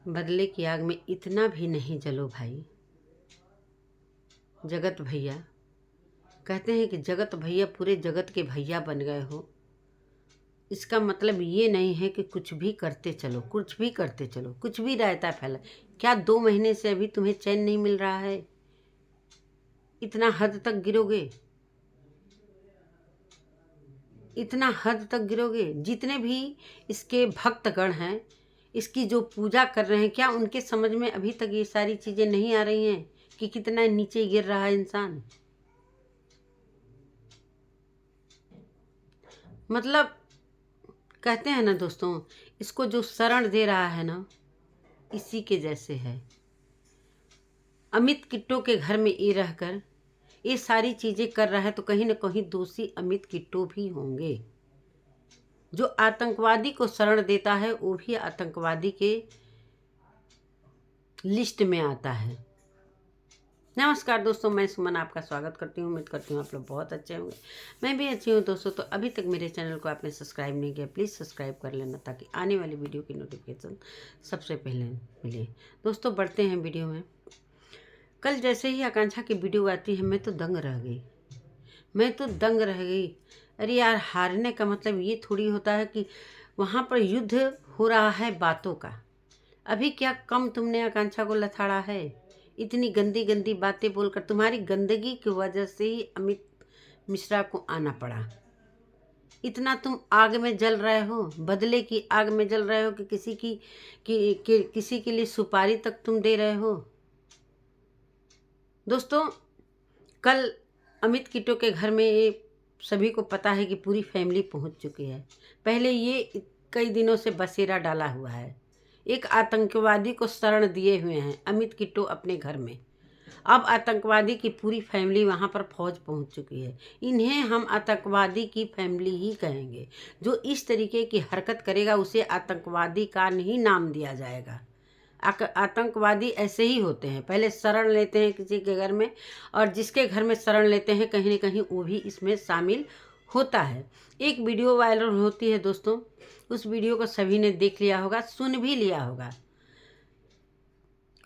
बदले की आग में इतना भी नहीं जलो भाई। जगत भैया कहते हैं कि जगत भैया पूरे जगत के भैया बन गए हो। इसका मतलब ये नहीं है कि कुछ भी करते चलो, कुछ भी करते चलो, कुछ भी रायता फैला। क्या 2 महीने से अभी तुम्हें चैन नहीं मिल रहा है? इतना हद तक गिरोगे? इतना हद तक गिरोगे? जितने भी इसके भक्तगण हैं, इसकी जो पूजा कर रहे हैं, क्या उनके समझ में अभी तक ये सारी चीज़ें नहीं आ रही हैं कि कितना नीचे गिर रहा है इंसान? मतलब कहते हैं ना दोस्तों, इसको जो शरण दे रहा है ना, इसी के जैसे है। अमित किट्टो के घर में ये रहकर ये सारी चीज़ें कर रहा है तो कहीं ना कहीं दोषी अमित किट्टो भी होंगे। जो आतंकवादी को शरण देता है वो भी आतंकवादी के लिस्ट में आता है। नमस्कार दोस्तों, मैं सुमन आपका स्वागत करती हूँ। उम्मीद करती हूँ आप लोग बहुत अच्छे होंगे। मैं भी अच्छी हूँ दोस्तों। तो अभी तक मेरे चैनल को आपने सब्सक्राइब नहीं किया, प्लीज़ सब्सक्राइब कर लेना ताकि आने वाली वीडियो की नोटिफिकेशन सबसे पहले मिले। दोस्तों बढ़ते हैं वीडियो में। कल जैसे ही आकांक्षा की वीडियो आती है मैं तो दंग रह गई। अरे यार, हारने का मतलब ये थोड़ी होता है कि वहाँ पर युद्ध हो रहा है बातों का। अभी क्या कम तुमने आकांक्षा को लथाड़ा है? इतनी गंदी गंदी बातें बोलकर तुम्हारी गंदगी की वजह से ही अमित मिश्रा को आना पड़ा। इतना तुम आग में जल रहे हो, बदले की आग में जल रहे हो कि किसी के लिए सुपारी तक तुम दे रहे हो। दोस्तों कल अमित किट्टो के घर में ये सभी को पता है कि पूरी फैमिली पहुंच चुकी है। पहले ये कई दिनों से बसेरा डाला हुआ है, एक आतंकवादी को शरण दिए हुए हैं अमित किट्टो अपने घर में। अब आतंकवादी की पूरी फैमिली वहां पर फौज पहुंच चुकी है। इन्हें हम आतंकवादी की फैमिली ही कहेंगे। जो इस तरीके की हरकत करेगा उसे आतंकवादी का नहीं नाम दिया जाएगा। आतंकवादी ऐसे ही होते हैं, पहले शरण लेते हैं किसी के घर में, और जिसके घर में शरण लेते हैं कहीं ना कहीं वो भी इसमें शामिल होता है। एक वीडियो वायरल होती है दोस्तों, उस वीडियो को सभी ने देख लिया होगा, सुन भी लिया होगा।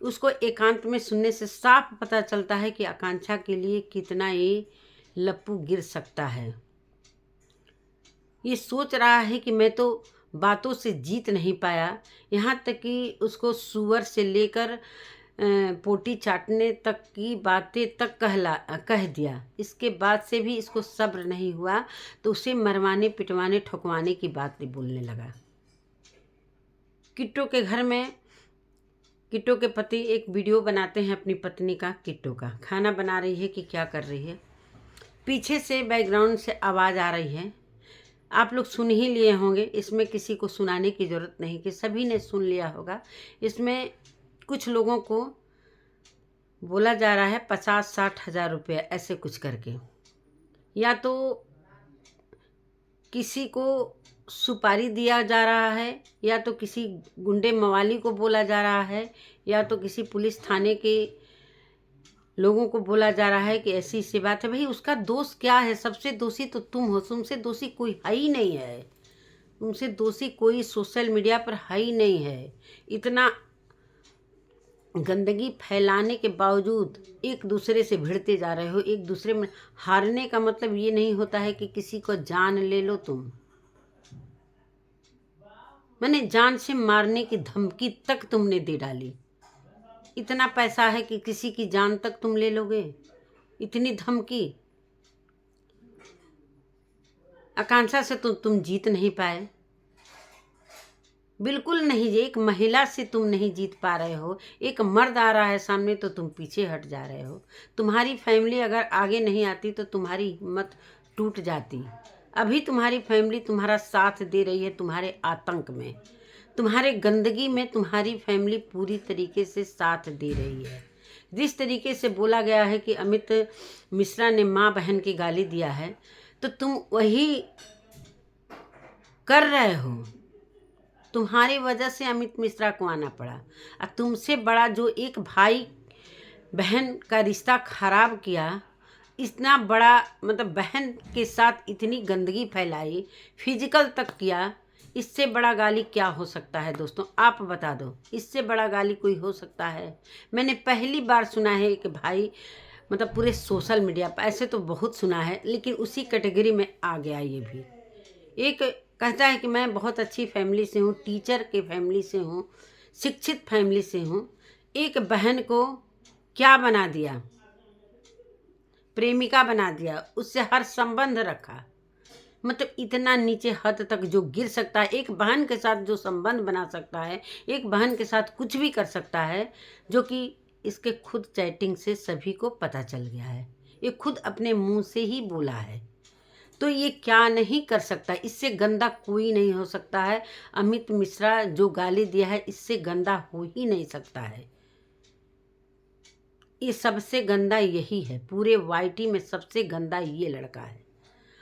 उसको एकांत में सुनने से साफ पता चलता है कि आकांक्षा के लिए कितना ये लप्पू गिर सकता है। ये सोच रहा है कि मैं तो बातों से जीत नहीं पाया, यहाँ तक कि उसको सुअर से लेकर पोटी चाटने तक की बातें तक कह दिया। इसके बाद से भी इसको सब्र नहीं हुआ तो उसे मरवाने पिटवाने ठुकवाने की बातें बोलने लगा। किट्टो के घर में किट्टो के पति एक वीडियो बनाते हैं अपनी पत्नी का, किट्टो का खाना बना रही है कि क्या कर रही है। पीछे से बैकग्राउंड से आवाज़ आ रही है, आप लोग सुन ही लिए होंगे। इसमें किसी को सुनाने की ज़रूरत नहीं कि सभी ने सुन लिया होगा। इसमें कुछ लोगों को बोला जा रहा है 50-60 हज़ार रुपये ऐसे कुछ करके, या तो किसी को सुपारी दिया जा रहा है, या तो किसी गुंडे मवाली को बोला जा रहा है, या तो किसी पुलिस थाने के लोगों को बोला जा रहा है कि ऐसी सी बात है। भाई उसका दोष क्या है? सबसे दोषी तो तुम हो, तुमसे दोषी कोई है ही नहीं है। तुमसे दोषी कोई सोशल मीडिया पर है ही नहीं है। इतना गंदगी फैलाने के बावजूद एक दूसरे से भिड़ते जा रहे हो। एक दूसरे में हारने का मतलब ये नहीं होता है कि किसी को जान ले लो तुम। मैंने जान से मारने की धमकी तक तुमने दे डाली। इतना पैसा है कि किसी की जान तक तुम ले लोगे? इतनी धमकी। आकांक्षा से तुम जीत नहीं पाए, बिल्कुल नहीं। एक महिला से तुम नहीं जीत पा रहे हो। एक मर्द आ रहा है सामने तो तुम पीछे हट जा रहे हो। तुम्हारी फैमिली अगर आगे नहीं आती तो तुम्हारी हिम्मत टूट जाती। अभी तुम्हारी फैमिली तुम्हारा साथ दे रही है। तुम्हारे आतंक में, तुम्हारे गंदगी में तुम्हारी फैमिली पूरी तरीके से साथ दे रही है। जिस तरीके से बोला गया है कि अमित मिश्रा ने माँ बहन की गाली दिया है, तो तुम वही कर रहे हो। तुम्हारी वजह से अमित मिश्रा को आना पड़ा। और तुमसे बड़ा जो एक भाई बहन का रिश्ता खराब किया, इतना बड़ा मतलब बहन के साथ इतनी गंदगी फैलाई, फिजिकल तक किया, इससे बड़ा गाली क्या हो सकता है दोस्तों, आप बता दो, इससे बड़ा गाली कोई हो सकता है? मैंने पहली बार सुना है कि भाई मतलब पूरे सोशल मीडिया पर, ऐसे तो बहुत सुना है लेकिन उसी कैटेगरी में आ गया ये भी। एक कहता है कि मैं बहुत अच्छी फैमिली से हूँ, टीचर के फैमिली से हूँ, शिक्षित फैमिली से हूँ, एक बहन को क्या बना दिया, प्रेमिका बना दिया, उससे हर संबंध रखा। मतलब इतना नीचे हद तक जो गिर सकता है, एक बहन के साथ जो संबंध बना सकता है, एक बहन के साथ कुछ भी कर सकता है, जो कि इसके खुद चैटिंग से सभी को पता चल गया है, ये खुद अपने मुंह से ही बोला है। तो ये क्या नहीं कर सकता, इससे गंदा कोई नहीं हो सकता है। अमित मिश्रा जो गाली दिया है, इससे गंदा हो ही नहीं सकता है। ये सबसे गंदा यही है, पूरे वाईटी में सबसे गंदा ये लड़का है।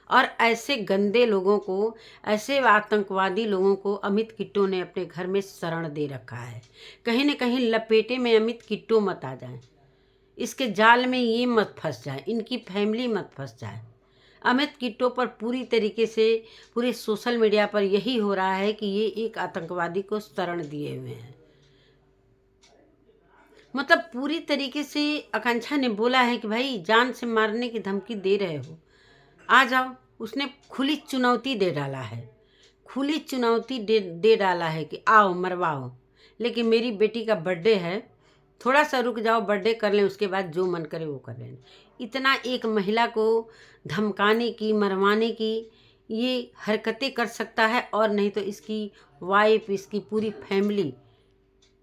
और ऐसे गंदे लोगों को, ऐसे आतंकवादी लोगों को अमित किट्टो ने अपने घर में शरण दे रखा है। कहीं न कहीं लपेटे में अमित किट्टो मत आ जाए, इसके जाल में ये मत फंस जाए, इनकी फैमिली मत फंस जाए। अमित किट्टो पर पूरी तरीके से पूरे सोशल मीडिया पर यही हो रहा है कि ये एक आतंकवादी को शरण दिए हुए हैं। मतलब पूरी तरीके से आकांक्षा ने बोला है कि भाई जान से मारने की धमकी दे रहे हो, आ जाओ। उसने खुली चुनौती दे डाला है, खुली चुनौती दे डाला है कि आओ मरवाओ, लेकिन मेरी बेटी का बर्थडे है, थोड़ा सा रुक जाओ, बर्थडे कर लें, उसके बाद जो मन करे वो कर लें। इतना एक महिला को धमकाने की, मरवाने की ये हरकतें कर सकता है। और नहीं तो इसकी वाइफ, इसकी पूरी फैमिली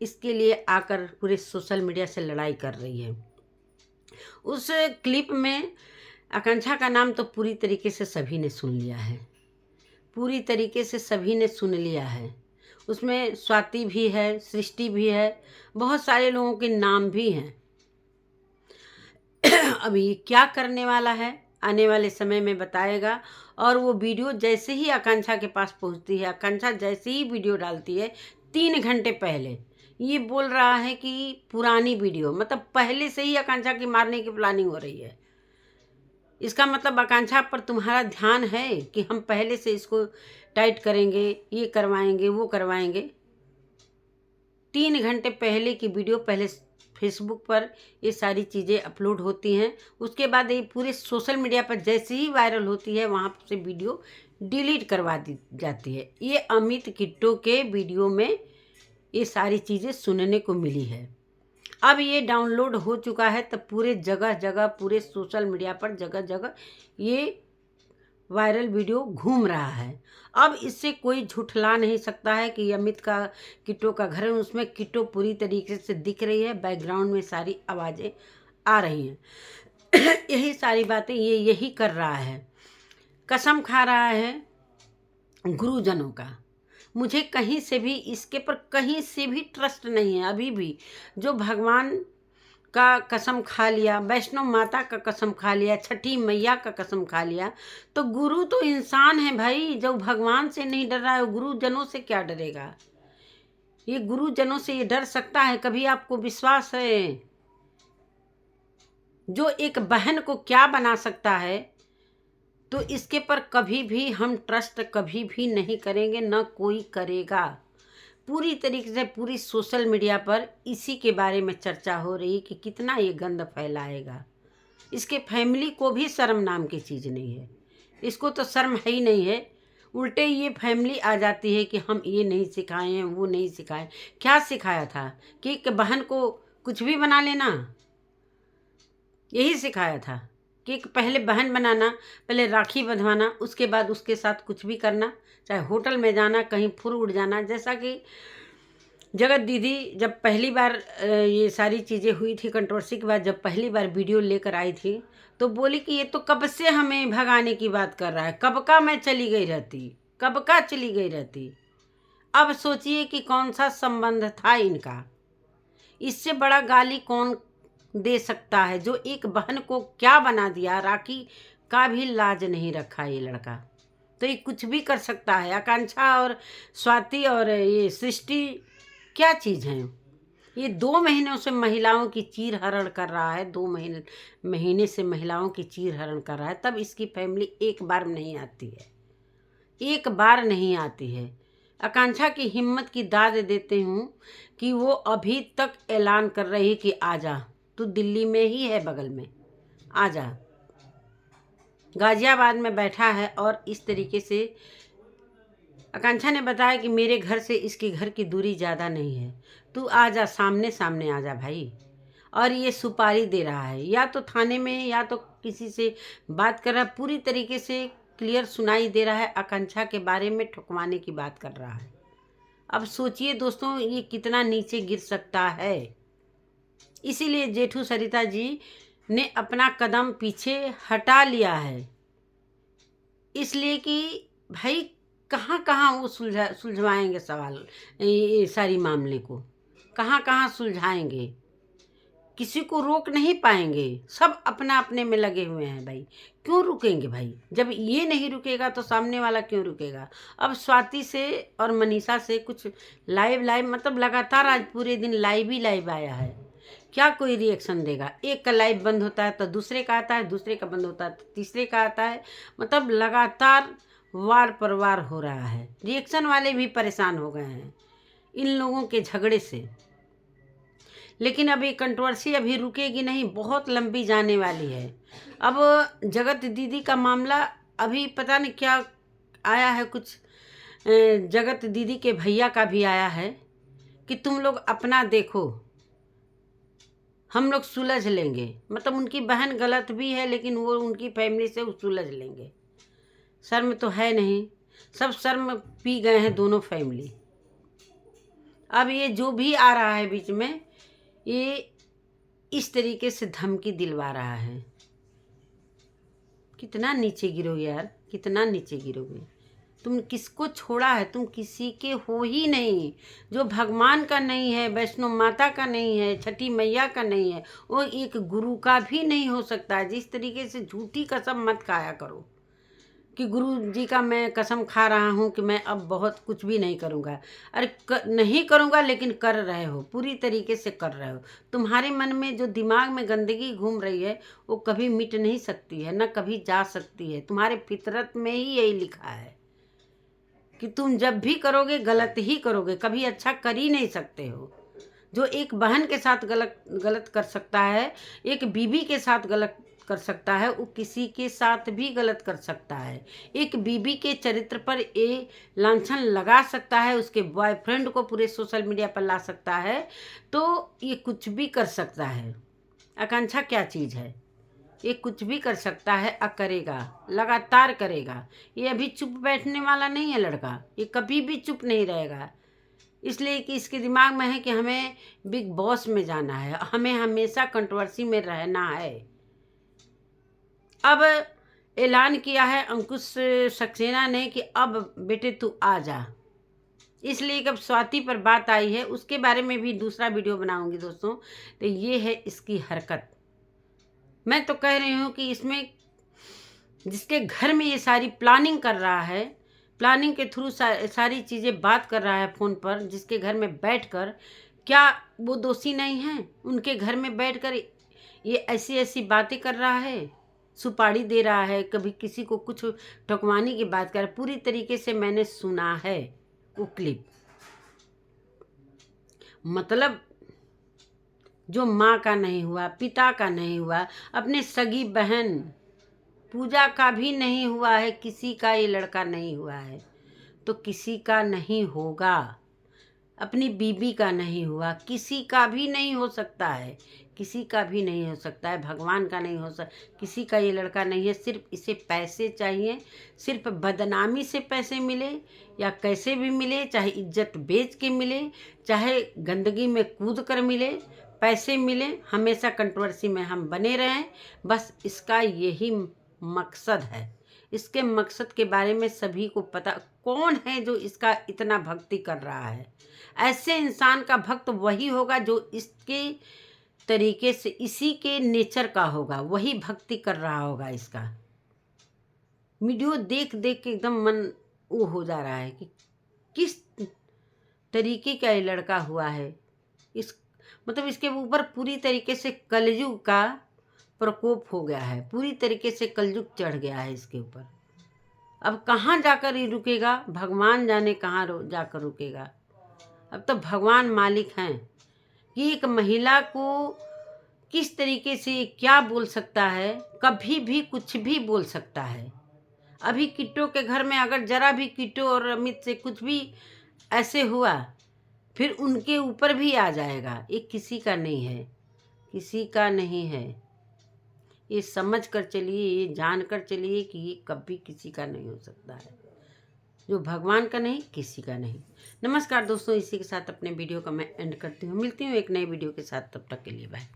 इसके लिए आकर पूरे सोशल मीडिया से लड़ाई कर रही है। उस क्लिप में आकांक्षा का नाम तो पूरी तरीके से सभी ने सुन लिया है, पूरी तरीके से सभी ने सुन लिया है। उसमें स्वाति भी है, सृष्टि भी है, बहुत सारे लोगों के नाम भी हैं। अब ये क्या करने वाला है आने वाले समय में बताएगा। और वो वीडियो जैसे ही आकांक्षा के पास पहुंचती है, आकांक्षा जैसे ही वीडियो डालती है, 3 घंटे पहले ये बोल रहा है कि पुरानी वीडियो, मतलब पहले से ही आकांक्षा की मारने की प्लानिंग हो रही है। इसका मतलब आकांक्षा पर तुम्हारा ध्यान है कि हम पहले से इसको टाइट करेंगे, ये करवाएंगे, वो करवाएंगे। 3 घंटे पहले की वीडियो पहले फेसबुक पर ये सारी चीज़ें अपलोड होती हैं, उसके बाद ये पूरे सोशल मीडिया पर जैसे ही वायरल होती है वहाँ से वीडियो डिलीट करवा दी जाती है। ये अमित किट्टो के वीडियो में ये सारी चीज़ें सुनने को मिली है। अब ये डाउनलोड हो चुका है, तब पूरे जगह जगह, पूरे सोशल मीडिया पर जगह जगह ये वायरल वीडियो घूम रहा है। अब इससे कोई झुठला नहीं सकता है कि अमित का किट्टो का घर है। उसमें किट्टो पूरी तरीके से दिख रही है, बैकग्राउंड में सारी आवाज़ें आ रही हैं। यही सारी बातें ये यही कर रहा है, कसम खा रहा है गुरुजनों का। मुझे कहीं से भी इसके पर कहीं से भी ट्रस्ट नहीं है अभी भी। जो भगवान का कसम खा लिया, वैष्णव माता का कसम खा लिया, छठी मैया का कसम खा लिया, तो गुरु तो इंसान है भाई। जो भगवान से नहीं डर रहा है, गुरुजनों से क्या डरेगा? ये गुरुजनों से ये डर सकता है? कभी आपको विश्वास है जो एक बहन को क्या बना सकता है? तो इसके पर कभी भी हम ट्रस्ट कभी भी नहीं करेंगे, ना कोई करेगा। पूरी तरीके से पूरी सोशल मीडिया पर इसी के बारे में चर्चा हो रही कि कितना ये गंद फैलाएगा। इसके फैमिली को भी शर्म नाम की चीज़ नहीं है, इसको तो शर्म है ही नहीं है। उल्टे ये फैमिली आ जाती है कि हम ये नहीं सिखाए हैं, वो नहीं सिखाए। क्या सिखाया था कि एक बहन को कुछ भी बना लेना, यही सिखाया था कि पहले बहन बनाना, पहले राखी बंधवाना, उसके बाद उसके साथ कुछ भी करना, चाहे होटल में जाना, कहीं फुर उड़ जाना। जैसा कि जगत दीदी जब पहली बार ये सारी चीज़ें हुई थी, कंट्रोवर्सी के बाद जब पहली बार वीडियो लेकर आई थी, तो बोली कि ये तो कब से हमें भगाने की बात कर रहा है, कब का मैं चली गई रहती, कब का चली गई रहती। अब सोचिए कि कौन सा संबंध था इनका। इससे बड़ा गाली कौन दे सकता है? जो एक बहन को क्या बना दिया, राखी का भी लाज नहीं रखा ये लड़का। तो ये कुछ भी कर सकता है। आकांक्षा और स्वाति और ये सृष्टि क्या चीज़ है? ये 2 महीनों से महिलाओं की चीर हरण कर रहा है, 2 महीने से महिलाओं की चीर हरण कर रहा है। तब इसकी फैमिली एक बार नहीं आती है, एक बार नहीं आती है। आकांक्षा की हिम्मत की दाद देते हूँ कि वो अभी तक ऐलान कर रही है कि आजा, तू दिल्ली में ही है, बगल में आजा, गाजियाबाद में बैठा है। और इस तरीके से आकांक्षा ने बताया कि मेरे घर से इसके घर की दूरी ज़्यादा नहीं है, तू आजा, सामने सामने आजा भाई। और ये सुपारी दे रहा है, या तो थाने में या तो किसी से बात कर रहा है, पूरी तरीके से क्लियर सुनाई दे रहा है, आकांक्षा के बारे में ठुकवाने की बात कर रहा है। अब सोचिए दोस्तों, ये कितना नीचे गिर सकता है। इसीलिए जेठू सरिता जी ने अपना कदम पीछे हटा लिया है, इसलिए कि भाई कहाँ कहाँ वो सुलझवाएंगे सवाल, ये सारी मामले को कहाँ कहाँ सुलझाएंगे, किसी को रोक नहीं पाएंगे। सब अपना अपने में लगे हुए हैं भाई। क्यों रुकेंगे भाई? जब ये नहीं रुकेगा तो सामने वाला क्यों रुकेगा? अब स्वाति से और मनीषा से कुछ लाइव मतलब लगातार आज पूरे दिन लाइव ही लाइव आया है। क्या कोई रिएक्शन देगा? एक का लाइव बंद होता है तो दूसरे का आता है, दूसरे का बंद होता है तो तीसरे का आता है। मतलब लगातार वार पर वार हो रहा है। रिएक्शन वाले भी परेशान हो गए हैं इन लोगों के झगड़े से। लेकिन अभी कंट्रोवर्सी अभी रुकेगी नहीं, बहुत लंबी जाने वाली है। अब जगत दीदी का मामला अभी पता नहीं क्या आया है, कुछ जगत दीदी के भैया का भी आया है कि तुम लोग अपना देखो, हम लोग सुलझ लेंगे। मतलब उनकी बहन गलत भी है लेकिन वो उनकी फैमिली से सुलझ लेंगे। शर्म तो है नहीं, सब शर्म पी गए हैं दोनों फैमिली। अब ये जो भी आ रहा है बीच में, ये इस तरीके से धमकी दिलवा रहा है। कितना नीचे गिरोगे यार, कितना नीचे गिरोगे? तुम किसको छोड़ा है? तुम किसी के हो ही नहीं। जो भगवान का नहीं है, वैष्णो माता का नहीं है, छठी मैया का नहीं है, वो एक गुरु का भी नहीं हो सकता है। जिस तरीके से झूठी कसम मत खाया करो कि गुरु जी का मैं कसम खा रहा हूँ कि मैं अब बहुत कुछ भी नहीं करूँगा। अरे नहीं करूँगा, लेकिन कर रहे हो, पूरी तरीके से कर रहे हो। तुम्हारे मन में जो दिमाग में गंदगी घूम रही है वो कभी मिट नहीं सकती है, ना कभी जा सकती है। तुम्हारे फितरत में ही यही लिखा है कि तुम जब भी करोगे गलत ही करोगे, कभी अच्छा कर ही नहीं सकते हो। जो एक बहन के साथ गलत कर सकता है, एक बीबी के साथ गलत कर सकता है, वो किसी के साथ भी गलत कर सकता है। एक बीबी के चरित्र पर ये लांछन लगा सकता है, उसके बॉयफ्रेंड को पूरे सोशल मीडिया पर ला सकता है, तो ये कुछ भी कर सकता है। आकांक्षा क्या चीज़ है? ये कुछ भी कर सकता है और करेगा, लगातार करेगा। ये अभी चुप बैठने वाला नहीं है लड़का, ये कभी भी चुप नहीं रहेगा। इसलिए कि इसके दिमाग में है कि हमें बिग बॉस में जाना है, हमें हमेशा कंट्रोवर्सी में रहना है। अब ऐलान किया है अंकुश सक्सेना ने कि अब बेटे तू आ जा। इसलिए जब स्वाति पर बात आई है, उसके बारे में भी दूसरा वीडियो बनाऊंगी दोस्तों। तो ये है इसकी हरकत। मैं तो कह रही हूँ कि इसमें जिसके घर में ये सारी प्लानिंग कर रहा है, प्लानिंग के थ्रू सारी चीज़ें बात कर रहा है फ़ोन पर, जिसके घर में बैठकर, क्या वो दोषी नहीं है? उनके घर में बैठकर ये ऐसी ऐसी बातें कर रहा है, सुपारी दे रहा है, कभी किसी को कुछ ठकवाने की बात कर रहा है। पूरी तरीके से मैंने सुना है वो क्लिप। मतलब जो माँ का नहीं हुआ, पिता का नहीं हुआ, अपने सगी बहन पूजा का भी नहीं हुआ है, किसी का ये लड़का नहीं हुआ है तो किसी का नहीं होगा। अपनी बीबी का नहीं हुआ, किसी का भी नहीं हो सकता है, किसी का भी नहीं हो सकता है, भगवान का नहीं हो सकता, किसी का ये लड़का नहीं है। सिर्फ इसे पैसे चाहिए, सिर्फ बदनामी से पैसे मिले या कैसे भी मिले, चाहे इज्जत बेच के मिले, चाहे गंदगी में कूद कर मिले, पैसे मिले, हमेशा कंट्रोवर्सी में हम बने रहें, बस इसका यही मकसद है। इसके मकसद के बारे में सभी को पता। कौन है जो इसका इतना भक्ति कर रहा है? ऐसे इंसान का भक्त वही होगा जो इसके तरीके से, इसी के नेचर का होगा, वही भक्ति कर रहा होगा। इसका वीडियो देख देख के एकदम मन वो हो जा रहा है कि किस तरीके का ये लड़का हुआ है। इस मतलब इसके ऊपर पूरी तरीके से कलयुग का प्रकोप हो गया है, पूरी तरीके से कलयुग चढ़ गया है इसके ऊपर। अब कहाँ जाकर ये रुकेगा, भगवान जाने कहाँ जाकर रुकेगा। अब तो भगवान मालिक हैं कि एक महिला को किस तरीके से क्या बोल सकता है, कभी भी कुछ भी बोल सकता है। अभी किट्टो के घर में अगर जरा भी किट्टो और अमित से कुछ भी ऐसे हुआ, फिर उनके ऊपर भी आ जाएगा। ये किसी का नहीं है, किसी का नहीं है। ये समझ कर चलिए, ये जान कर चलिए कि ये कभी किसी का नहीं हो सकता है। जो भगवान का नहीं, किसी का नहीं। नमस्कार दोस्तों, इसी के साथ अपने वीडियो का मैं एंड करती हूँ। मिलती हूँ एक नए वीडियो के साथ, तब तक के लिए बाय।